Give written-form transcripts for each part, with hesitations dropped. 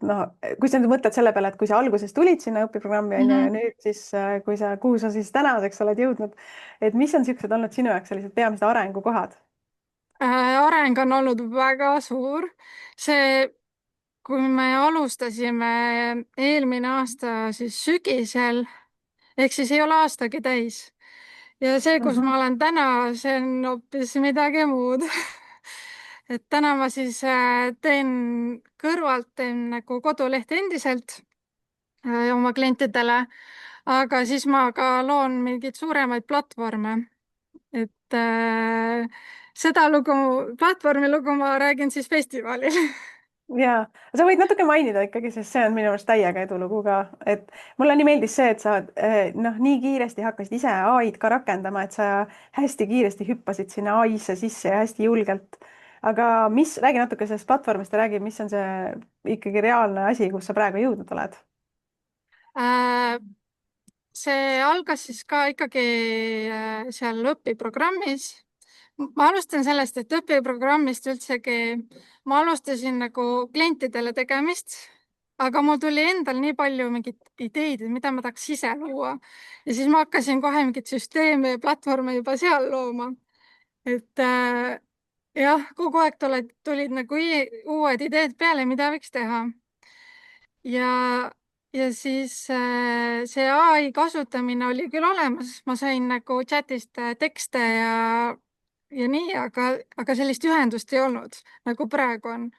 noh, kui sa nüüd mõtled selle peale, et kui sa alguses tulid sinna õpiprogrammi on ju ja Mhm. nüüd siis, kuhu sa siis tänaseks oled jõudnud, et mis on niisugused olnud sinu jaoks sellised peamised arengukohad? Areng on olnud väga suur. See, kui me alustasime eelmine aasta siis sügisel, ehk siis ei ole aastagi täis. Ja see, kus Mhm. ma olen täna, see on hoopis midagi muud. Et täna ma siis teen kõrvalt teen nagu kodulehti endiselt oma klientidele, aga siis ma ka loon mingeid suuremaid platvorme. Et seda lugu, platvormi lugu ma räägin siis festivalil. Ja sa võid natuke mainida ikkagi, sest see on minu arust täiega edulugu ka, et mulle nii meeldis see, et sa noh, nii kiiresti hakkasid ise ai-d ka rakendama, et sa hästi kiiresti hüppasid sinna ai-sse sisse ja hästi julgelt. aga räägi natuke sellest platvormist ja räägi, mis on see ikkagi reaalne asi, kus sa praegu jõudnud oled? Äh, see algas siis ka ikkagi seal õpiprogrammis. Ma alustan sellest, et õpiprogrammist üldsegi ma alustasin nagu klientidele tegemist, aga mul tuli endal nii palju mingeid ideid, et mida ma tahaks ise luua. Ja siis ma hakkasin kohe mingeid süsteeme ja platvorme juba seal looma. Et jah, kogu aeg tulid nagu uued ideed peale, mida võiks teha. Ja, ja siis see ai kasutamine oli küll olemas, ma sain nagu chatist tekste ja nii, aga sellist ühendust ei olnud, nagu praegu on.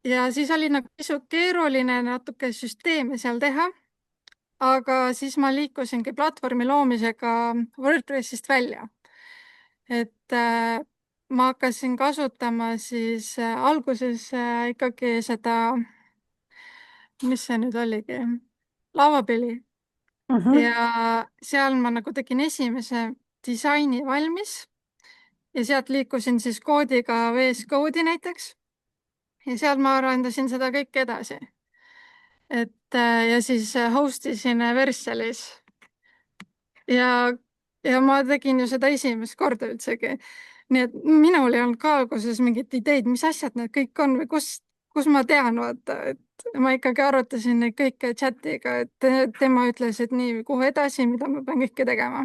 Ja siis oli nagu pisut keeruline natuke süsteeme seal teha, aga siis ma liikusingi platvormi loomisega WordPressist välja. Et ma hakkasin kasutama siis alguses ikkagi seda, mis see nüüd oligi, lauapilli. Mhm. Ja seal ma nagu tegin esimese disaini valmis ja sealt liikusin siis koodiga VS Code'i näiteks. Ja sealt ma arendasin seda kõike edasi. Et ja siis host isin Verssalis. Ja, ja ma tegin ju seda esimest korda üldsegi. Nii et minul ei olnud ka alguses mingit ideid, mis asjad need kõik on või kus ma tean, vaata, et ma ikkagi arutasin neid kõike chatiga, et tema ütles, et nii, kuhu edasi, mida ma pean kõike tegema.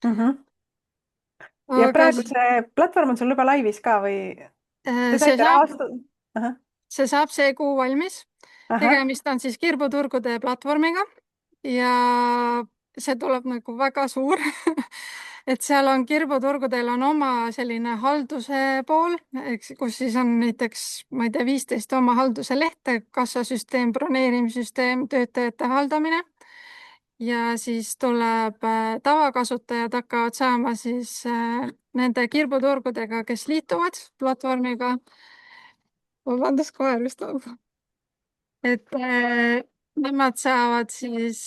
Mhm. ja Aga praegu see platvorm on sul juba laivis ka või te see saite saab, rahastada? see saab see kuu valmis. ahah, Tegemist on siis kirbuturgude platvormiga ja see tuleb nagu väga suur et seal on kirbuturgudel on oma selline halduse pool, eks, kus siis on näiteks, ma ei tea, 15 oma halduse lehte, kassasüsteem, broneerimissüsteem, töötajate haldamine. Ja siis tuleb tavakasutajad hakkavad saama siis nende kirbuturgudega, kes liituvad platvormiga. Vabandust, koer vist laulab. Et nemad saavad siis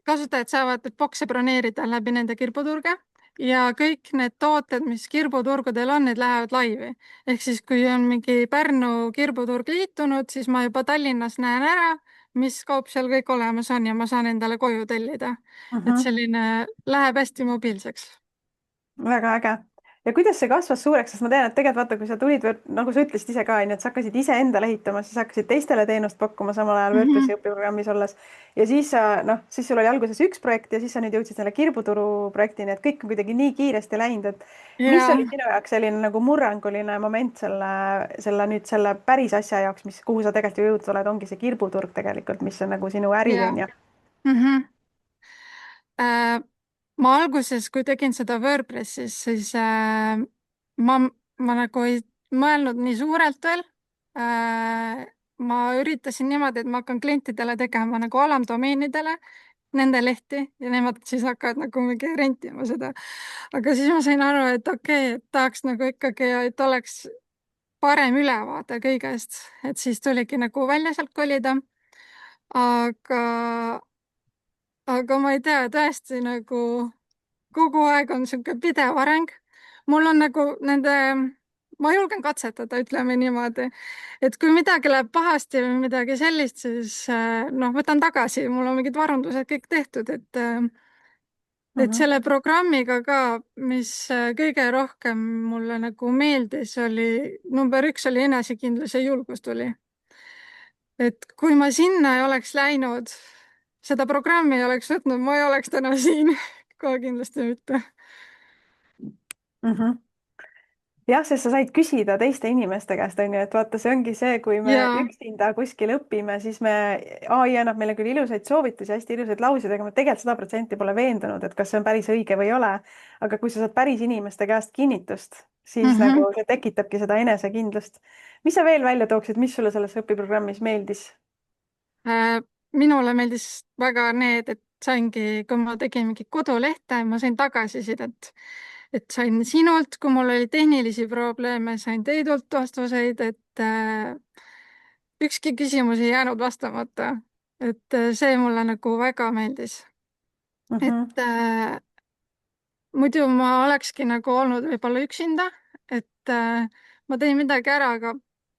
kasutajad saavad bokse broneerida läbi nende kirbuturge ja kõik need tooted, mis kirbuturgudel on, need lähevad laivi. Ehk siis, kui on mingi Pärnu kirbuturg liitunud, siis ma juba Tallinnas näen ära, mis kaup seal kõik olemas on ja ma saan endale koju tellida. Et mhm. selline läheb hästi mobiilseks. väga äge. ja kuidas see kasvas suureks, sest ma tean, et tegelikult vaata, kui sa tulid, nagu sa ütlesid ise ka, onju, et sa hakkasid iseendale ehitama, siis hakkasid teistele teenust pakkuma samal ajal WordPressi Mhm. õpiprogrammis olles. ja siis sa, noh, siis sul oli alguses üks projekt ja siis sa nüüd jõudsid selle Kirbuturu projektini, et kõik on kuidagi nii kiiresti läinud, et mis oli Ja, sinu jaoks selline nagu murranguline moment selle päris asja jaoks, kuhu sa tegelikult ju jõudnud oled, ongi see Kirbuturg tegelikult, mis on nagu sinu äri, ja. onju. Mhm. Äh, ma alguses, kui tegin seda WordPressis, siis ma, ma nagu ei mõelnud nii suurelt veel. Ma üritasin niimoodi, et ma hakkan klientidele tegema nagu alamdomeenidele nende lehti ja nemad siis hakkavad nagu mingi rentima seda. aga siis ma sain aru, et okei, et tahaks nagu ikkagi, et oleks parem ülevaade kõigest, et siis tuligi nagu välja sealt kolida. aga ma ei tea, tõesti nagu kogu aeg on niisugune pidev areng. mul on nagu nende, ma julgen katsetada, ütleme niimoodi, et kui midagi läheb pahasti või midagi sellist, siis noh, võtan tagasi, mul on mingid varundused kõik tehtud, et et selle programmiga ka, mis kõige rohkem mulle nagu meeldis, oli number 1 oli enesekindlus ja julgus tuli. Et kui ma sinna ei oleks läinud, seda programmi ei oleks võtnud, ma ei oleks täna siin kohe kindlasti mitte. Mhm. Jah, sest sa said küsida teiste inimeste käest, on ju, et vaata, see ongi see, kui me ja üksinda kuskil õpime, siis ai annab meile küll ilusaid soovitusi, hästi ilusaid lauseid, aga me tegelikult 100% pole veendunud, et kas see on päris õige või ei ole. aga kui sa saad päris inimeste käest kinnitust, siis nagu see tekitabki seda enesekindlust. mis sa veel välja tooksid, mis sulle selles õpiprogrammis meeldis? Minule meeldis väga need, et saingi, kui ma tegin mingit kodulehte, ma sain tagasisidet, et sain sinult, kui mul oli tehnilisi probleeme, sain teidult vastuseid, et ükski küsimus ei jäänud vastamata. et see mulle nagu väga meeldis. et muidu ma olekski nagu olnud võib-olla üksinda, et ma teen midagi ära, aga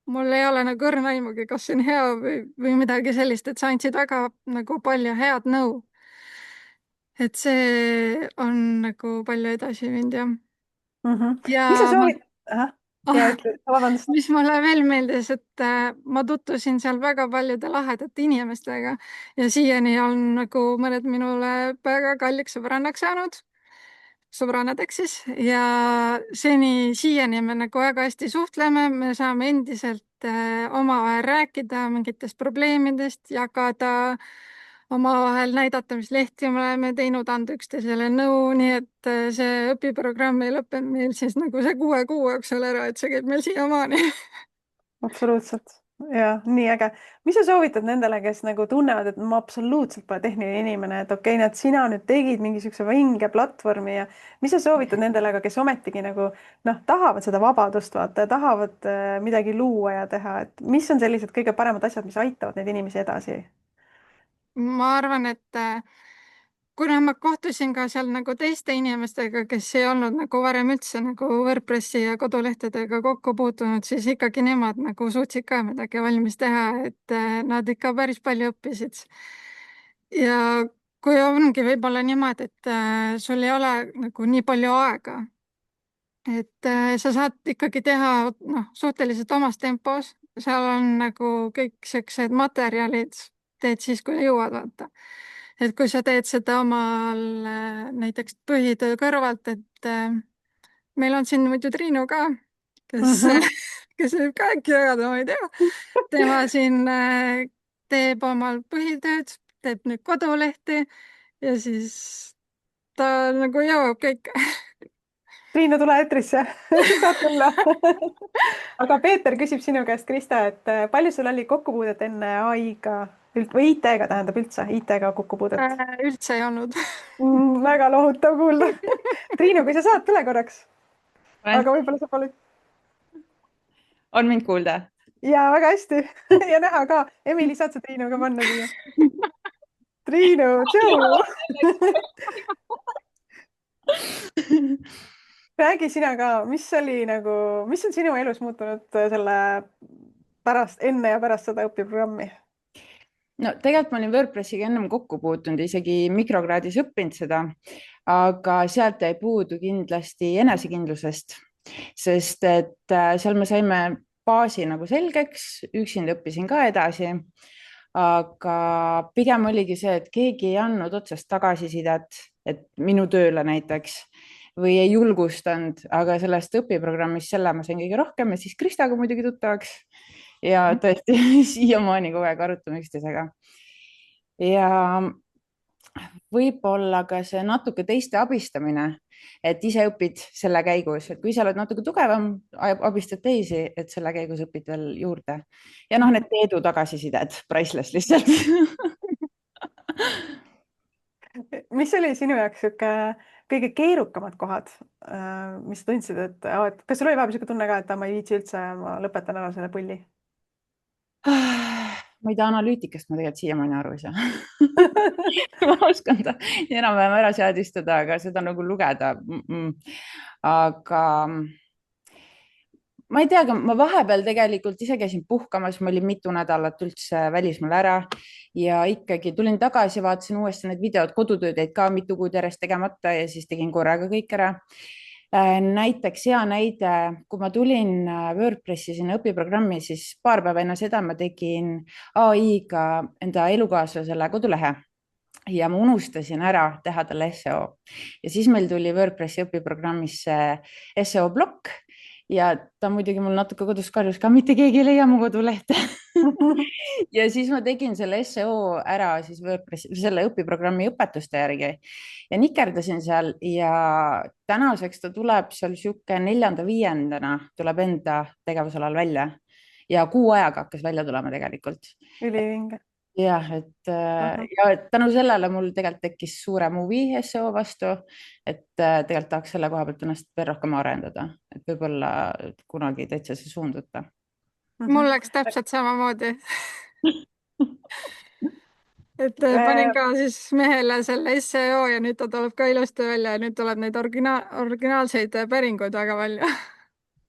mul ei ole nagu õrna aimugi, kas see on hea või midagi sellist, et sa andsid väga nagu palju head nõu. et see on nagu palju edasi viinud, jah. mis sa ja ma soovid? Ja ütle, vabandust. mis mulle veel meeldis, et ma tutvusin seal väga paljude lahedate inimestega ja siiani on nagu mõned minule väga kalliks sõbrannaks saanud, sõbrannadeks siis, ja siiani me nagu väga hästi suhtleme, me saame endiselt omavahel rääkida mingitest probleemidest, jagada, omavahel näidata, mis lehti me oleme teinud, anda üksteisele nõu, nii et see õpiprogramm ei lõppenud meil siis nagu see 6 kuu jooksul ära, et see käib meil siiamaani. Absoluutselt. Ja nii äge. mis sa soovitad nendele, kes nagu tunnevad, et ma absoluutselt pole tehniline inimene, et okei, näed, sina nüüd tegid mingisuguse vinge platvormi ja mis sa soovitad nendele, aga kes ometigi nagu noh, tahavad seda vabadust vaata ja tahavad midagi luua ja teha, et mis on sellised kõige paremad asjad, mis aitavad neid inimesi edasi? ma arvan, et kuna ma kohtusin ka seal nagu teiste inimestega, kes ei olnud nagu varem üldse nagu WordPressi ja kodulehtedega kokku puutunud, siis ikkagi nemad nagu suutsid ka midagi valmis teha, et nad ikka päris palju õppisid. ja kui ongi võib-olla niimoodi, et sul ei ole nagu nii palju aega, et sa saad ikkagi teha noh, suhteliselt omas tempos, seal on nagu kõik siuksed materjalid, teed siis, kui jõuad, vaata. et kui sa teed seda omal näiteks põhitöö kõrvalt, et meil on siin muidu Triinu ka, kes kes võib ka äkki jagada, ma ei tea. tema siin teeb omal põhitööd, teeb nüüd kodulehti ja siis ta nagu jõuab kõike. Triinu, tule eetrisse saad tulla aga Peeter küsib sinu käest, Krista, et palju sul oli kokkupuudet enne ai-ga või IT-ga, tähendab üldse IT-ga kokkupuudet? üldse ei olnud. väga lohutav kuulda Triinu, kui sa saad, tule korraks. Olen. aga võib-olla sa palud. On mind kuulda? ja väga hästi ja näha ka. Emily, saad sa Triinuga panna siia? Triinu, tšau räägi sina ka, mis oli nagu, mis on sinu elus muutunud selle pärast, enne ja pärast seda õpiprogrammi? No tegelikult ma olin WordPressiga ennem kokku puutunud, isegi mikrokraadis õppinud seda, aga sealt jäi puudu kindlasti enesekindlusest, sest et seal me saime baasi nagu selgeks, üksinda õppisin ka edasi, aga pigem oligi see, et keegi ei andnud otsest tagasisidet, et minu tööle näiteks või ei julgustanud, aga sellest õpiprogrammist selle ma sain kõige rohkem ja siis Kristaga muidugi tuttavaks ja tõesti siiamaani kogu aeg arutame üksteisega. ja võib-olla ka see natuke teiste abistamine, et ise õpid selle käigus, et kui sa oled natuke tugevam, abistad teisi, et selle käigus õpid veel juurde. ja noh, need Teedu tagasisided, priceless lihtsalt mis oli sinu jaoks sihuke kõige keerukamad kohad, mis tundsid, et kas sul oli vahepeal sihuke tunne ka, et ma ei viitsi üldse, ma lõpetan ära selle pulli? ma ei tea, analüütikast ma tegelikult siiamaani aru ei saa ma oskan ta enam-vähem ära seadistada, aga seda nagu lugeda. aga ma ei tea, aga ma vahepeal tegelikult ise käisin puhkamas, ma olin mitu nädalat üldse välismaal ära ja ikkagi tulin tagasi, vaatasin uuesti need videod, kodutööd jäid ka mitu kuud järjest tegemata ja siis tegin korraga kõik ära. Näiteks hea näide, kui ma tulin WordPressi sinna õpiprogrammi, siis paar päeva enne seda ma tegin ai-ga enda elukaaslasele kodulehe ja ma unustasin ära teha talle seo ja siis meil tuli WordPressi õpiprogrammisse seo plokk ja ta muidugi mul natuke kodus karjus ka, mitte keegi ei leia mu kodulehte ja siis ma tegin selle seo ära siis WordPressi, selle õpiprogrammi õpetuste järgi ja nikerdasin seal ja tänaseks ta tuleb seal sihuke 4.–5. tuleb enda tegevusalal välja ja kuu ajaga hakkas välja tulema tegelikult. Ülivinge. jah, ja tänu sellele mul tegelikult tekkis suurem huvi seo vastu, et tegelikult tahaks selle koha pealt ennast veel rohkem arendada, et võib-olla kunagi täitsa see suund võtta. Mul läks täpselt samamoodi. Et panin ka siis mehele selle seo ja nüüd ta tuleb ka ilusti välja ja nüüd tuleb neid originaalseid päringuid väga palju.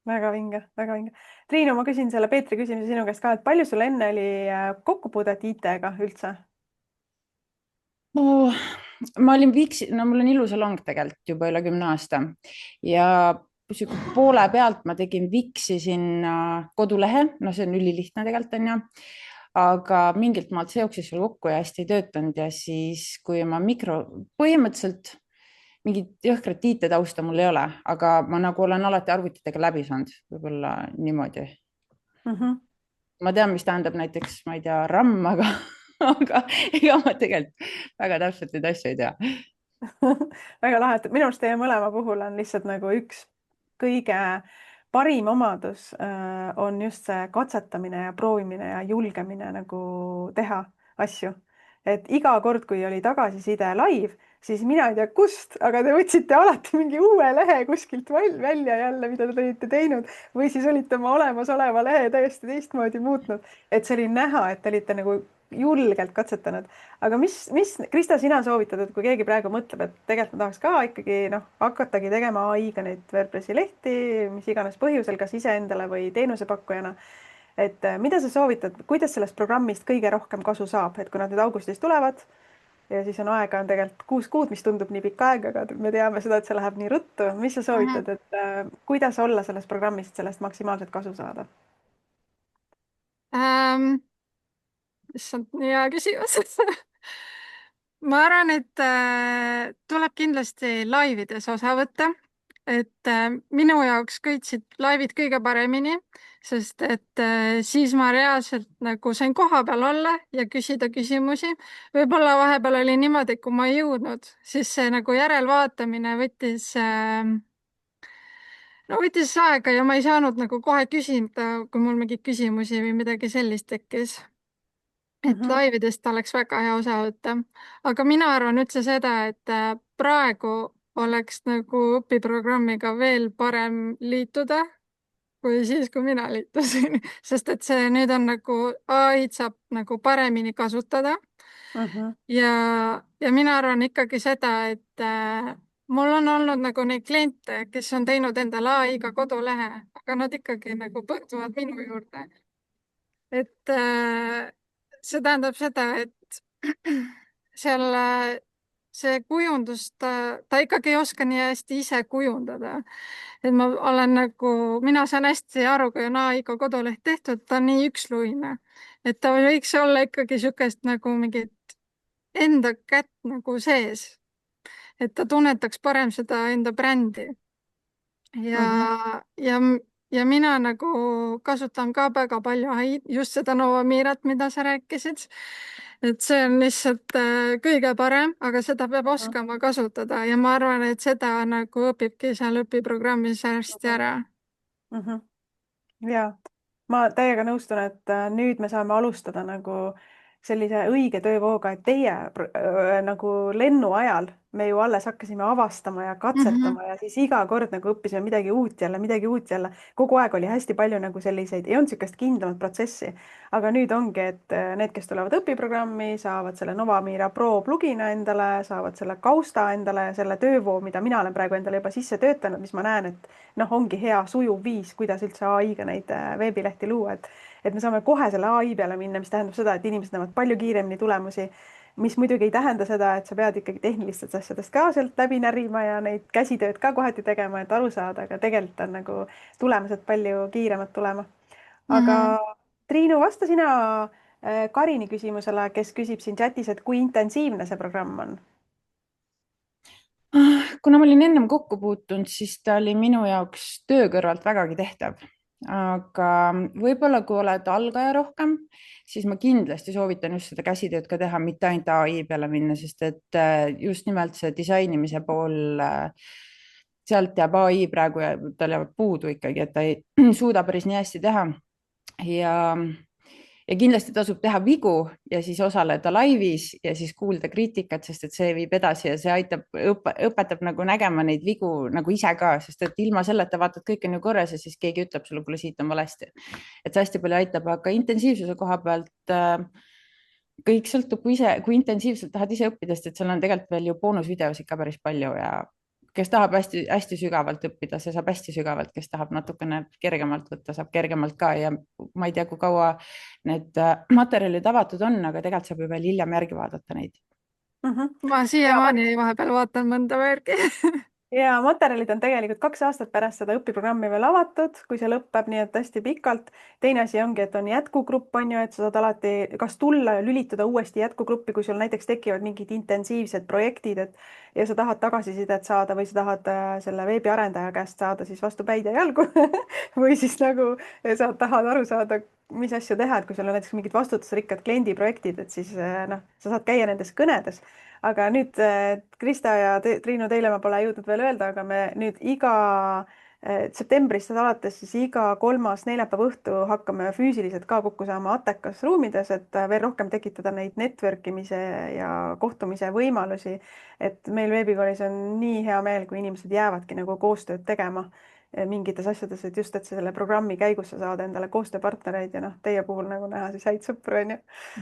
Väga vinge, väga vinge. Triinu, ma küsin selle Peetri küsimuse sinu käest ka, et palju sul enne oli kokkupuudet IT-ga üldse? Ma olin Vixi, no mul on ilusalong tegelikult juba üle 10 aasta ja poole pealt ma tegin Vixi sinna kodulehe, no see on ülilihtne tegelikult on ju, aga mingilt maalt see jooksis seal kokku ja hästi ei töötanud ja siis, kui ma põhimõtteliselt mingit jõhkrat IT-tausta mul ei ole, aga ma nagu olen alati arvutitega läbi saanud, võib-olla niimoodi. Ma tean, mis tähendab näiteks, ma ei tea, RAM, aga ega ma tegelikult väga täpselt neid asju ei tea. Väga lahe, et minu arust teie mõlema puhul on lihtsalt nagu üks kõige parim omadus on just see katsetamine ja proovimine ja julgemine nagu teha asju. Et iga kord, kui oli tagasiside live, siis mina ei tea kust, aga te võtsite alati mingi uue lehe kuskilt välja jälle, mida te olite teinud või siis olite oma olemasoleva lehe täiesti teistmoodi muutnud. Et see oli näha, et te olite nagu julgelt katsetanud. Aga mis, Krista, sina soovitad, et kui keegi praegu mõtleb, et tegelikult ma tahaks ka ikkagi hakatagi tegema ai-ga neid WordPressi lehti, mis iganes põhjusel, kas iseendale või teenusepakkujana, et mida sa soovitad, kuidas sellest programmist kõige rohkem kasu saab, et kui nad nüüd augustis tulevad ja siis on aega on tegelikult 6 kuud, mis tundub nii pikk aeg, aga me teame seda, et see läheb nii ruttu. Mis sa soovitad, et kuidas olla sellest programmist, sellest maksimaalselt kasu saada? See on hea küsimus. Ma arvan, et tuleb kindlasti laivides osa võtta, et minu jaoks köitsid laivid kõige paremini, sest et siis ma reaalselt nagu sain koha peal olla ja küsida küsimusi. Võib-olla vahepeal oli niimoodi, et kui ma ei jõudnud, siis see nagu järelvaatamine võttis aega ja ma ei saanud nagu kohe küsida, kui mul mingeid küsimusi või midagi sellist tekkis. Et laividest oleks väga hea osa võtta. Aga mina arvan üldse seda, et praegu oleks nagu õpiprogrammiga veel parem liituda kui siis, kui mina liitusin. Sest et see nüüd on nagu ai-d saab nagu paremini kasutada. Ja mina arvan ikkagi seda, et mul on olnud nagu neid kliente, kes on teinud endale ai-ga kodulehe, aga nad ikkagi nagu pöörduvad minu juurde. Et see tähendab seda, et seal see kujundus, ta ikkagi ei oska nii hästi ise kujundada. Et mina saan hästi aru, kui on ai-ga koduleht tehtud, ta on nii üksluine. Et ta võiks olla ikkagi sükest nagu mingit enda kätt nagu sees. Et ta tunnetaks parem seda enda brändi. Ja mina nagu kasutan ka väga palju ai-d, just seda Novamirat, mida sa rääkisid. Et see on lihtsalt kõige parem, aga seda peab oskama kasutada ja ma arvan, et seda nagu õpibki seal õpiprogrammis hästi ära. Ja ma täiega nõustun, et nüüd me saame alustada nagu sellise õige töövooga, et teie nagu lennu ajal me ju alles hakkasime avastama ja katsetama ja siis iga kord nagu õppisime midagi uut jälle, midagi uut jälle. Kogu aeg oli hästi palju nagu selliseid, ei olnud niisugust kindlamat protsessi, aga nüüd ongi, et need, kes tulevad õpiprogrammi, saavad selle Novamira Pro plugina endale, saavad selle kausta endale ja selle töövoo, mida mina olen praegu endale juba sisse töötanud, mis ma näen, et noh, ongi hea sujuv viis, kuidas üldse AI-ga neid veebilehti luua, et me saame kohe selle AI peale minna, mis tähendab seda, et inimesed näevad palju kiiremini tulemusi, mis muidugi ei tähenda seda, et sa pead ikkagi tehnilistest asjadest ka sealt läbi närima ja neid käsitööd ka kohati tegema, et aru saada, aga tegelikult on nagu tulemused palju kiiremad tulema. Aga Triinu, vasta sina Karini küsimusele, kes küsib siin chatis, et kui intensiivne see programm on? Kuna ma olin ennem kokku puutunud, siis ta oli minu jaoks töö kõrvalt vägagi tehtav. Aga võib-olla kui oled algaja rohkem, siis ma kindlasti soovitan just seda käsitööd ka teha, mitte ainult AI peale minna, sest et just nimelt see disainimise pool, sealt jääb AI praegu ja tal jääb puudu ikkagi, et ta ei suuda päris nii hästi teha. Ja kindlasti tasub teha vigu ja siis osaleda laivis ja siis kuulda kriitikat, sest et see viib edasi ja see aitab, õpetab nagu nägema neid vigu nagu ise ka, sest et ilma selleta vaatad, kõik on ju korras ja siis keegi ütleb sulle, kuule, siit on valesti. Et see hästi palju aitab, aga intensiivsuse koha pealt kõik sõltub, kui intensiivselt tahad ise õppida, sest et seal on tegelikult veel ju boonusvideosid ka päris palju ja kes tahab hästi sügavalt õppida, see saab hästi sügavalt, kes tahab natukene kergemalt võtta, saab kergemalt ka ja ma ei tea, kui kaua need materjalid avatud on, aga tegelikult saab ju veel hiljem järgi vaadata neid. Ma siiamaani vahepeal vaatan mõnda järgi. Ja materjalid on tegelikult 2 aastat pärast seda õpiprogrammi veel avatud, kui see lõpeb, nii et hästi pikalt. Teine asi ongi, et on jätkugrupp, on ju, et sa saad alati kas tulla ja lülitada uuesti jätkugruppi, kui sul näiteks tekivad mingid intensiivsed projektid, ja sa tahad tagasisidet saada või sa tahad selle veebiarendaja käest saada siis vastu päid ja jalgu või siis nagu sa tahad aru saada, mis asju teha, et kui sul on näiteks mingid vastutusrikkad kliendiprojektid, et siis noh, sa saad käia nendes kõnedes. Aga nüüd Krista ja Triinu, teile ma pole jõudnud veel öelda, aga me nüüd septembrist alates siis iga 3. neljapäeva õhtu hakkame füüsiliselt ka kokku saama Attekas ruumides, et veel rohkem tekitada neid network imise ja kohtumise võimalusi. Et meil veebikoolis on nii hea meel, kui inimesed jäävadki nagu koostööd tegema mingites asjades, et just, et selle programmi käigus sa saad endale koostööpartnereid ja noh, teie puhul nagu näha siis häid sõpru, on ju.